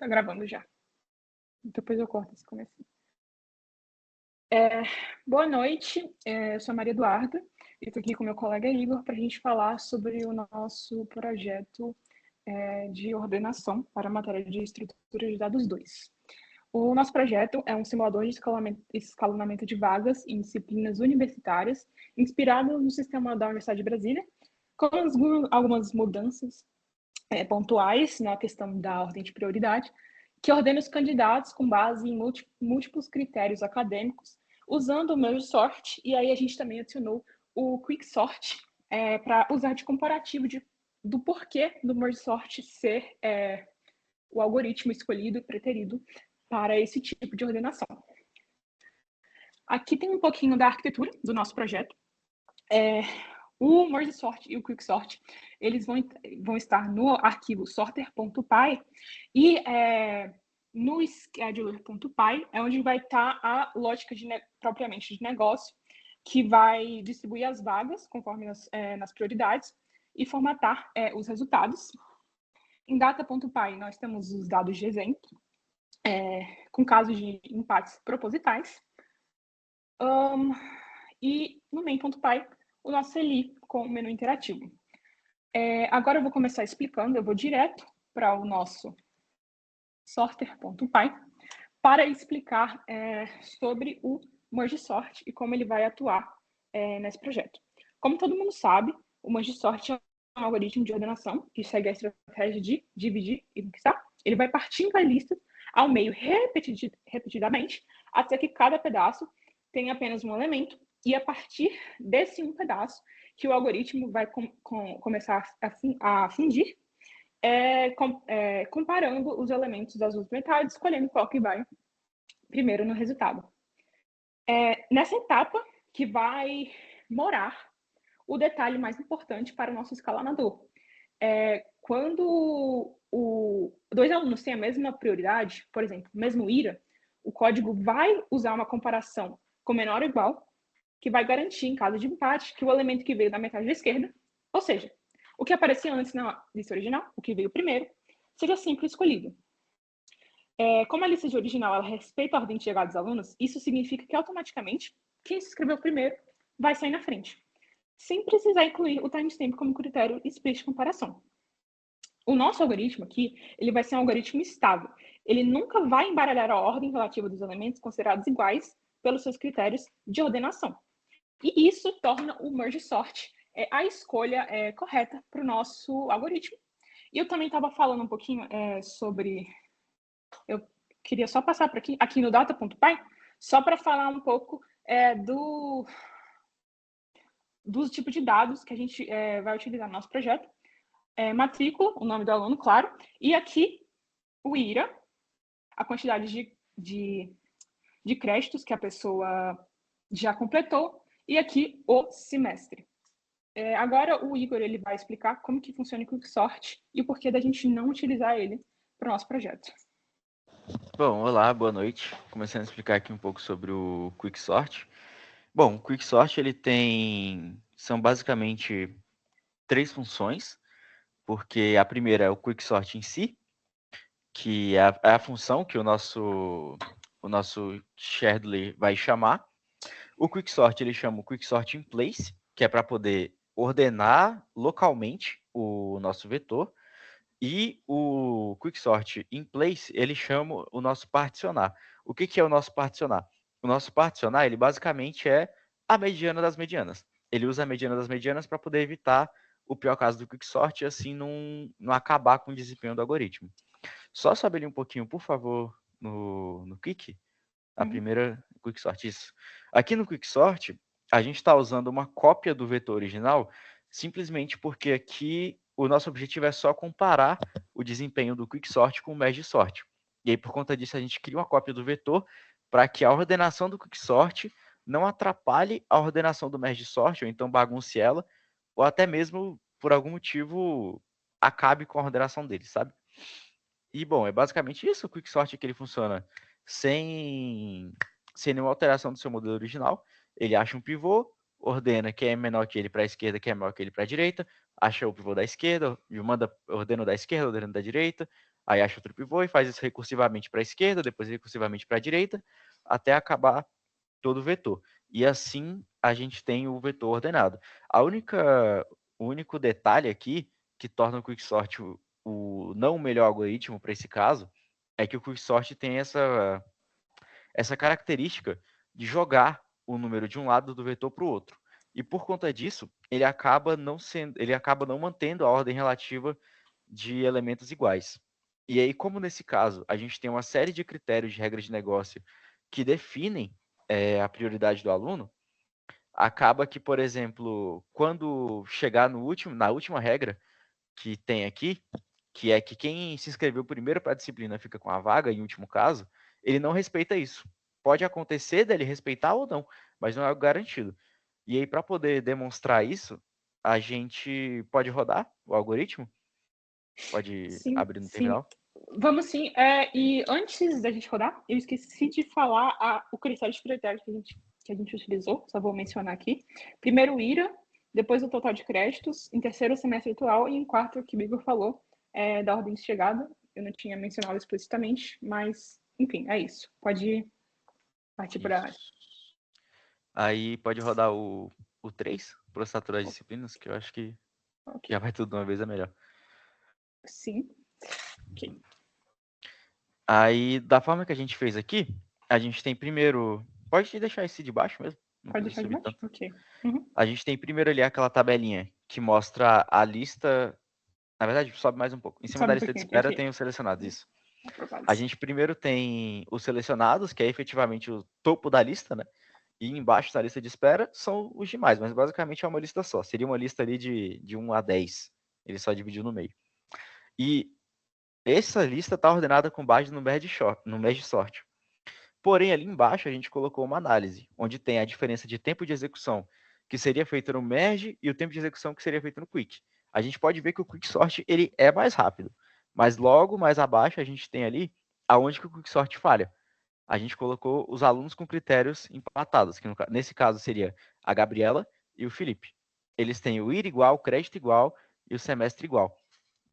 Tá gravando já. Depois eu corto esse começo. Boa noite, eu sou a Maria Eduarda e estou aqui com meu colega Igor para a gente falar sobre o nosso projeto de ordenação para a matéria de estrutura de dados 2. O nosso projeto é um simulador de escalonamento de vagas em disciplinas universitárias, inspirado no sistema da Universidade de Brasília, com algumas mudanças pontuais na questão da ordem de prioridade, que ordena os candidatos com base em múltiplos critérios acadêmicos, usando o merge sort, e aí a gente também adicionou o quick sort para usar de comparativo do porquê do merge sort ser o algoritmo escolhido e preterido para esse tipo de ordenação. Aqui tem um pouquinho da arquitetura do nosso projeto. O merge sort e o quick sort, eles vão estar no arquivo sorter.py e no scheduler.py é onde vai estar a lógica propriamente de negócio, que vai distribuir as vagas conforme nas prioridades e formatar os resultados. Em data.py nós temos os dados de exemplo, com casos de empates propositais. E no main.py o nosso CLI com o menu interativo. Agora eu vou começar explicando, eu vou direto para o nosso sorter.py para explicar sobre o merge sort e como ele vai atuar nesse projeto. Como todo mundo sabe, o merge sort é um algoritmo de ordenação que segue a estratégia de dividir e mixar. Ele vai partindo a lista ao meio repetidamente até que cada pedaço tenha apenas um elemento, e a partir desse um pedaço que o algoritmo vai começar a fundir, comparando os elementos das duas metades, escolhendo qual que vai primeiro no resultado. Nessa etapa que vai morar o detalhe mais importante para o nosso escalonador. Quando dois alunos têm a mesma prioridade, por exemplo, o mesmo IRA, o código vai usar uma comparação com menor ou igual, que vai garantir, em caso de empate, que o elemento que veio da metade da esquerda, ou seja, o que aparecia antes na lista original, o que veio primeiro, seja sempre escolhido. Como a lista de original ela respeita a ordem de chegada dos alunos, isso significa que automaticamente quem se inscreveu primeiro vai sair na frente, sem precisar incluir o timestamp como critério explícito de comparação. O nosso algoritmo aqui, ele vai ser um algoritmo estável. Ele nunca vai embaralhar a ordem relativa dos elementos considerados iguais pelos seus critérios de ordenação. E isso torna o merge sort a escolha correta para o nosso algoritmo. E eu também estava falando um pouquinho sobre... Eu queria só passar por aqui no data.py, só para falar um pouco dos tipos de dados que a gente vai utilizar no nosso projeto. Matrícula, o nome do aluno, claro. E aqui, o IRA, a quantidade de créditos que a pessoa já completou. E aqui, o semestre. Agora, o Igor ele vai explicar como que funciona o Quicksort e o porquê da gente não utilizar ele para o nosso projeto. Bom, olá, boa noite. Começando a explicar aqui um pouco sobre o Quicksort. Bom, o Quicksort são basicamente 3 funções, porque a primeira é o Quicksort em si, que é a função que o nosso scheduler vai chamar. O Quicksort ele chama o Quicksort in place, que é para poder ordenar localmente o nosso vetor. E o Quicksort in place, ele chama o nosso particionar. O que é o nosso particionar? O nosso particionar, ele basicamente é a mediana das medianas. Ele usa a mediana das medianas para poder evitar o pior caso do Quicksort e assim não acabar com o desempenho do algoritmo. Só sobe ali um pouquinho, por favor, no Quick. A primeira Quicksort, isso. Aqui no Quicksort, a gente está usando uma cópia do vetor original, simplesmente porque aqui o nosso objetivo é só comparar o desempenho do Quicksort com o merge sort. E aí, por conta disso, a gente cria uma cópia do vetor para que a ordenação do Quicksort não atrapalhe a ordenação do merge sort, ou então bagunce ela, ou até mesmo, por algum motivo, acabe com a ordenação dele, sabe? E, bom, é basicamente isso o Quicksort, que ele funciona sem nenhuma alteração do seu modelo original. Ele acha um pivô, ordena quem é menor que ele para a esquerda, quem é maior que ele para a direita, acha o pivô da esquerda, ordena o da esquerda, ordena o da direita, Aí acha outro pivô e faz isso recursivamente para a esquerda, depois recursivamente para a direita, até acabar todo o vetor. E assim a gente tem o vetor ordenado. O único detalhe aqui que torna o Quicksort o não o melhor algoritmo para esse caso é que o Quicksort tem essa característica de jogar o número de um lado do vetor para o outro. E por conta disso, ele acaba não mantendo a ordem relativa de elementos iguais. E aí, como nesse caso, a gente tem uma série de critérios de regras de negócio que definem a prioridade do aluno, acaba que, por exemplo, quando chegar na última regra que tem aqui, que é que quem se inscreveu primeiro para a disciplina fica com a vaga, em último caso, ele não respeita isso. Pode acontecer dele respeitar ou não, mas não é algo garantido. E aí, para poder demonstrar isso, a gente pode rodar o algoritmo? Pode Sim, abrir no sim. terminal? Vamos sim. E antes da gente rodar, eu esqueci de falar o critério de prioridade que a gente utilizou, só vou mencionar aqui. Primeiro o IRA, depois o total de créditos, em terceiro o semestre atual e em quarto o que o Igor falou, da ordem de chegada. Eu não tinha mencionado explicitamente, mas, enfim, é isso. Pode partir para... Isso. Aí pode rodar o 3, processar as disciplinas, que eu acho que Ok. já vai tudo de uma vez é melhor. Sim. Ok. Aí, da forma que a gente fez aqui, a gente tem primeiro... Pode deixar esse de baixo mesmo, não Pode precisa deixar de subir baixo? tanto. Ok. Uhum. A gente tem primeiro ali aquela tabelinha que mostra a lista... Na verdade, sobe mais um pouco. Em cima da Sobe um lista de pouquinho. espera Ok. tem os selecionados, isso. A Aprovados. gente primeiro tem os selecionados, que é efetivamente o topo da lista, né? E embaixo da lista de espera são os demais, mas basicamente é uma lista só. Seria uma lista ali de 1 a 10. Ele só dividiu no meio. E essa lista está ordenada com base no merge sort. Porém, ali embaixo a gente colocou uma análise, onde tem a diferença de tempo de execução que seria feita no merge e o tempo de execução que seria feito no quick. A gente pode ver que o quicksort ele é mais rápido, mas logo mais abaixo a gente tem ali aonde que o quicksort falha. A gente colocou os alunos com critérios empatados, que nesse caso seria a Gabriela e o Felipe. Eles têm o IR igual, o crédito igual e o semestre igual.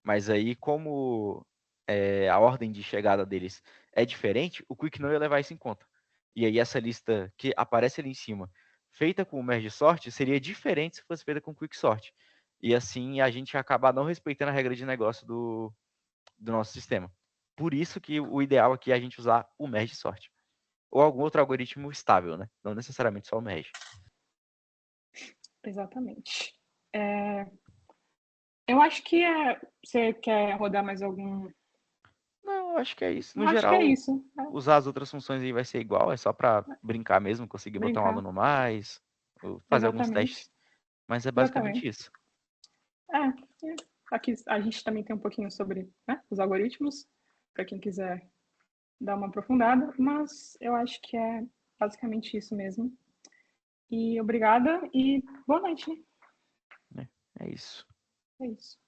Mas aí, como a ordem de chegada deles é diferente, o Quick não ia levar isso em conta. E aí essa lista que aparece ali em cima, feita com o Merge Sort, seria diferente se fosse feita com o Quick Sort. E assim a gente acabar não respeitando a regra de negócio do nosso sistema. Por isso que o ideal aqui é a gente usar o Merge Sort. Ou algum outro algoritmo estável, né? Não necessariamente só o Merge. Exatamente. Eu acho que você quer rodar mais algum... Não, acho que é isso. No Acho que é geral, isso. usar as outras funções aí vai ser igual, é só para brincar mesmo, conseguir botar um Brincar. aluno mais, ou fazer alguns Exatamente. testes. Mas é basicamente Exatamente. isso. Aqui a gente também tem um pouquinho sobre, né, os algoritmos, para quem quiser dar uma aprofundada, mas eu acho que é basicamente isso mesmo. E obrigada e boa noite, né? Né? É isso. É isso.